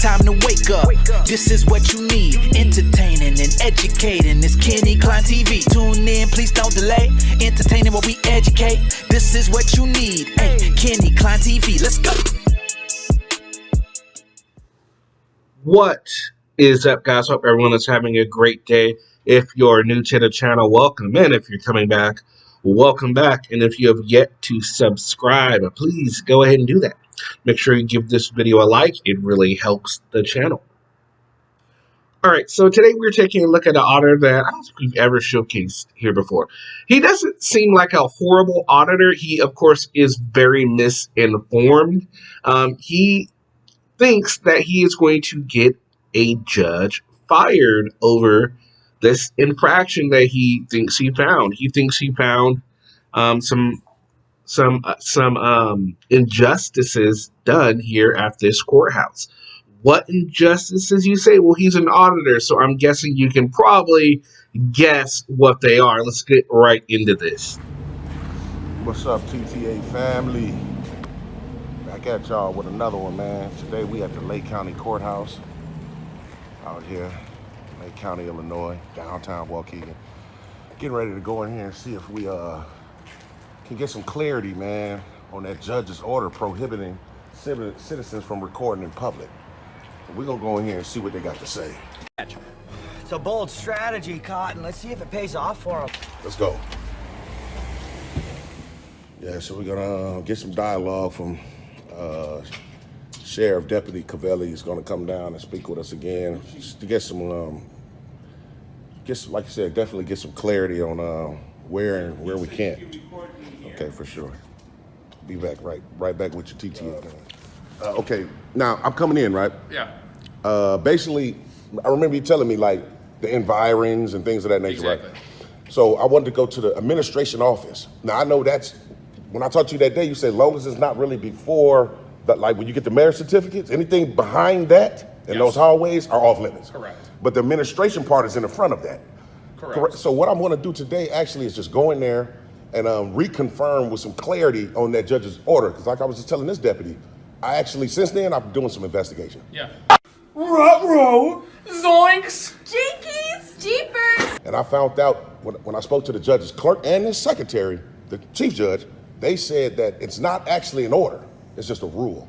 time to wake up. This is what you need, entertaining and educating. It's Kenny Klein TV. Tune in, please don't delay. Entertaining while we educate. This is what you need. Hey, Kenny Klein TV, let's go. What is up, guys? Hope everyone is having a great day. If you're new to the channel, welcome. And if you're coming back, welcome back. And if you have yet to subscribe, please go ahead and do that. Make sure you give this video a like. It really helps the channel. All right, so today we're taking a look at an auditor that I don't think we've ever showcased here before. He doesn't seem like a horrible auditor. He, of course, is very misinformed. He thinks that he is going to get a judge fired over this infraction that he thinks he found. He thinks he found some injustices done here at this courthouse. What injustices, you say? Well, he's an auditor, so I'm guessing you can probably guess what they are. Let's get right into this. What's up, TTA family? Back at y'all with another one, man. Today we at the Lake County Courthouse out here, Lake County, Illinois, downtown Waukegan. Getting ready to go in here and see if we can get some clarity, man, on that judge's order prohibiting citizens from recording in public. We're gonna go in here and see what they got to say. It's a bold strategy, Cotton. Let's see if it pays off for them. Let's go. Yeah, so we're gonna get some dialogue from Sheriff Deputy Cavelli is gonna come down and speak with us again just to get some, like I said, definitely get some clarity on where we can't. Okay, for sure. Be back right back with your TTA. Okay, now I'm coming in, right? Yeah. Basically, I remember you telling me like the environs and things of that nature, Exactly. right? So I wanted to go to the administration office. Now I know that's, when I talked to you that day, you said long as it's not really before, like when you get the marriage certificates, anything behind that and those hallways are off limits. Correct. But the administration part is in the front of that. Correct. So what I'm gonna do today actually is just go in there and reconfirm with some clarity on that judge's order. Because like I was just telling this deputy, I actually, since then, I've been doing some investigation. Yeah. Ruh-roh! Zoinks! Jinkies! Jeepers! And I found out when I spoke to the judge's clerk and his secretary, the chief judge, they said that it's not actually an order, it's just a rule.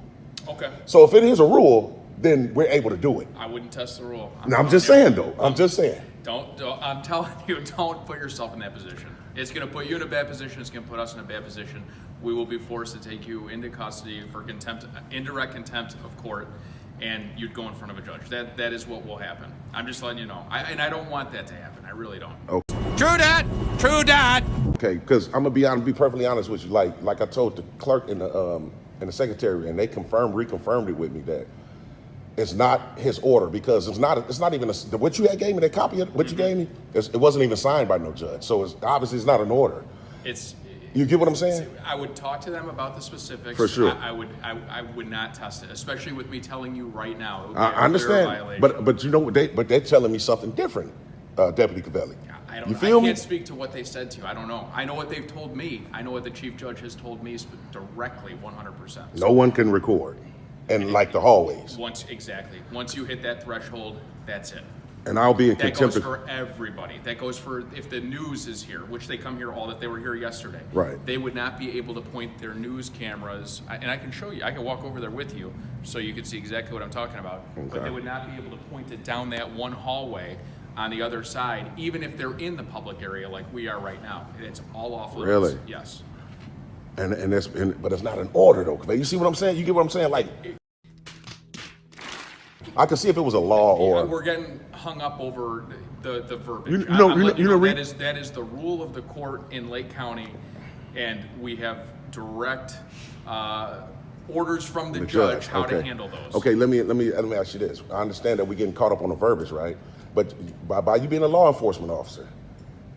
Okay. So if it is a rule, then we're able to do it. I wouldn't test the rule. Now, I'm just saying, though. I'm just saying. Don't, I'm telling you, don't put yourself in that position. It's going to put you in a bad position. It's going to put us in a bad position. We will be forced to take you into custody for contempt, indirect contempt of court, and you'd go in front of a judge. That is what will happen. I'm just letting you know. And I don't want that to happen. I really don't. Okay. True that. True that. Okay, because I'm gonna be perfectly honest with you. Like I told the clerk and the secretary, and they reconfirmed it with me that it's not his order, because it's not even what you gave me, that copy of what you gave me, it wasn't even signed by no judge. So it's obviously it's not an order. You get what I'm saying? I would talk to them about the specifics. For sure. I would not test it, especially with me telling you right now. It would be I understand, violation. but you know what they're telling me something different, Deputy Cavelli. I can't speak to what they said to you. I don't know. I know what they've told me. I know what the chief judge has told me directly, 100%. No one can record, and like the hallways. Once you hit that threshold, that's it. And I'll be in That contempt. goes for everybody. That goes for if the news is here, which they come here they were here yesterday. Right. They would not be able to point their news cameras, and I can show you, I can walk over there with you so you can see exactly what I'm talking about. Okay. But they would not be able to point it down that one hallway on the other side, even if they're in the public area like we are right now. It's all off limits. Really? Yes. But it's not an order though. You see what I'm saying? You get what I'm saying? Like, I could see if it was a law or. We're getting hung up over the verbiage. That is the rule of the court in Lake County, and we have direct orders from the judge how to handle those. Okay, let me ask you this. I understand that we're getting caught up on the verbiage, right? But by you being a law enforcement officer,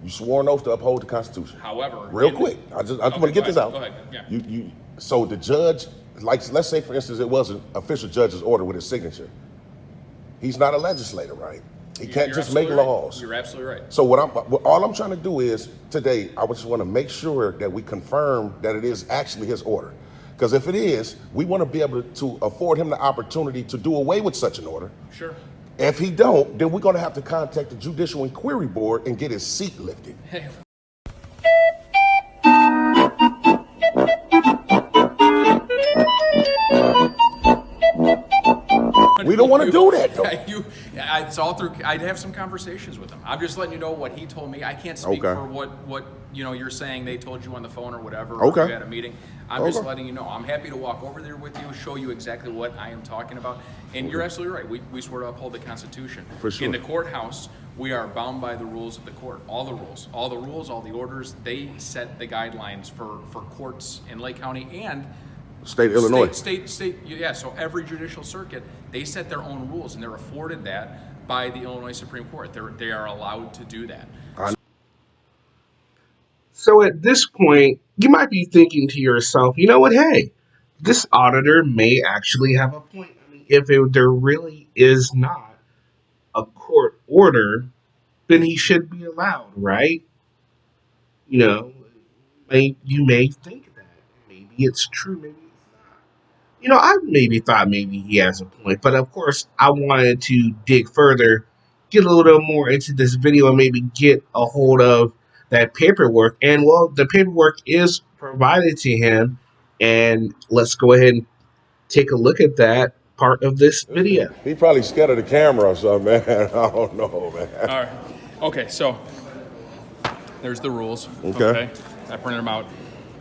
you swore an oath to uphold the Constitution. However, real quick, I just want to get this out. Go ahead. Yeah. So the judge, like, let's say for instance, it was an official judge's order with his signature. He's not a legislator, right? He can't just make laws. You're absolutely right. So all I'm trying to do is today, I just want to make sure that we confirm that it is actually his order. Because if it is, we want to be able to afford him the opportunity to do away with such an order. Sure. If he don't, then we're going to have to contact the Judicial Inquiry Board and get his seat lifted. Hey. We don't want to do that, though. It's all through. I'd have some conversations with him. I'm just letting you know what he told me. I can't speak for what you're saying. They told you on the phone or whatever. Okay. Or you had a meeting. I'm just letting you know. I'm happy to walk over there with you, show you exactly what I am talking about. And you're absolutely right. We swear to uphold the Constitution. For sure. In the courthouse, we are bound by the rules of the court. All the rules, all the orders. They set the guidelines for courts in Lake County and State Illinois. State, yeah. So every judicial circuit, they set their own rules, and they're afforded that by the Illinois Supreme Court. They are allowed to do that. So at this point, you might be thinking to yourself, you know what? Hey, this auditor may actually have a point. I mean, if there really is not a court order, then he should be allowed, right? You may think that. Maybe it's true, maybe it's not. I maybe thought maybe he has a point, but of course, I wanted to dig further, get a little more into this video, and maybe get a hold of that paperwork. And well, the paperwork is provided to him, and let's go ahead and take a look at that part of this video. He probably scared of the camera or something, man. I don't know, man. All right. Okay, so there's the rules. Okay. I printed them out.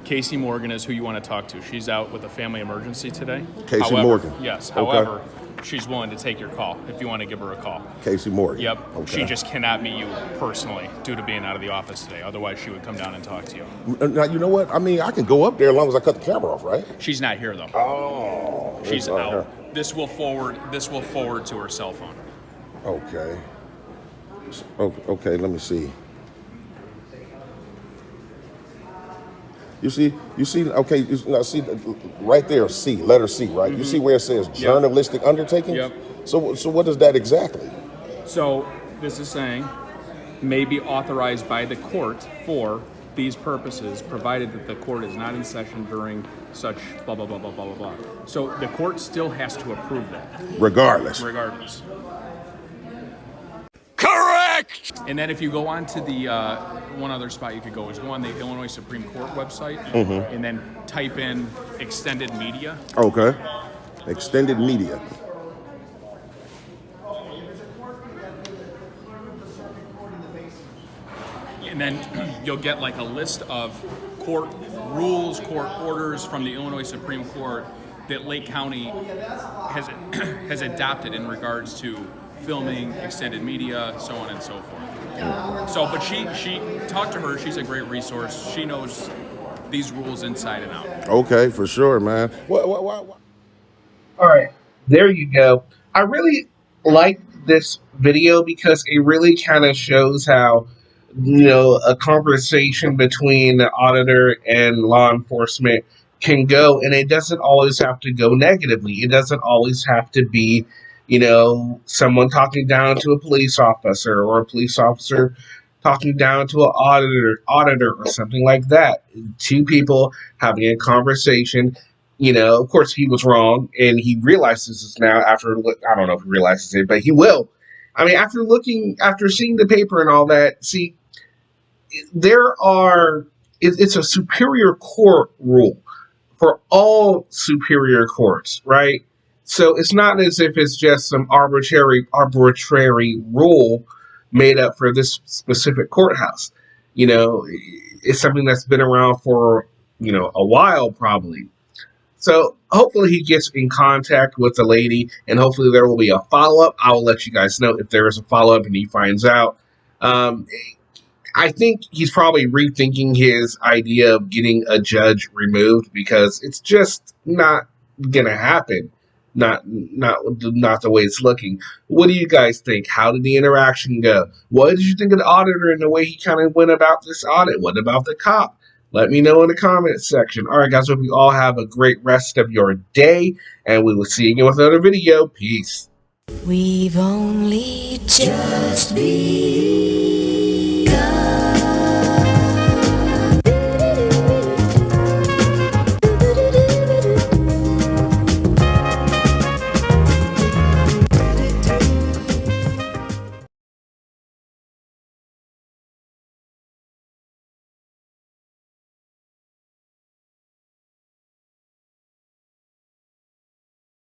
Casey Morgan is who you want to talk to. She's out with a family emergency today. Casey Morgan. Yes. Okay. However, she's willing to take your call if you want to give her a call. Casey Morgan. Yep. Okay. She just cannot meet you personally due to being out of the office today. Otherwise, she would come down and talk to you. Now, you know what? I mean, I can go up there as long as I cut the camera off, right? She's not here though. Oh. She's out. This will forward to her cell phone. Okay. Okay, let me see. You see, okay, now see, right there, C, letter C, right? You see where it says journalistic undertakings? Yep. So what is that exactly? So this is saying may be authorized by the court for these purposes, provided that the court is not in session during such blah, blah, blah, blah, blah, blah, blah. So the court still has to approve that. Regardless. Correct! And then if you go on to the, one other spot you could go is go on the Illinois Supreme Court website and then type in extended media. Okay. Extended media. And then you'll get like a list of court rules, court orders from the Illinois Supreme Court that Lake County has adopted in regards to filming, extended media, so on and so forth. So, but she talked to her. She's a great resource. She knows these rules inside and out. Okay, for sure, man. What? All right, there you go. I really like this video because it really kind of shows how, a conversation between the auditor and law enforcement can go, and it doesn't always have to go negatively. It doesn't always have to be, someone talking down to a police officer or a police officer talking down to an auditor or something like that. Two people having a conversation. Of course he was wrong, and he realizes this now after, I don't know if he realizes it, but he will. I mean, after seeing the paper and all that, see, it's a superior court rule for all superior courts, right? So it's not as if it's just some arbitrary rule made up for this specific courthouse. It's something that's been around for, a while probably. So hopefully he gets in contact with the lady, and hopefully there will be a follow-up. I will let you guys know if there is a follow-up and he finds out. I think he's probably rethinking his idea of getting a judge removed because it's just not gonna happen. Not the way it's looking. What do you guys think? How did the interaction go? What did you think of the auditor and the way he kind of went about this audit? What about the cop? Let me know in the comments section. All right, guys, hope you all have a great rest of your day, and we will see you again with another video. Peace. We've only just begun.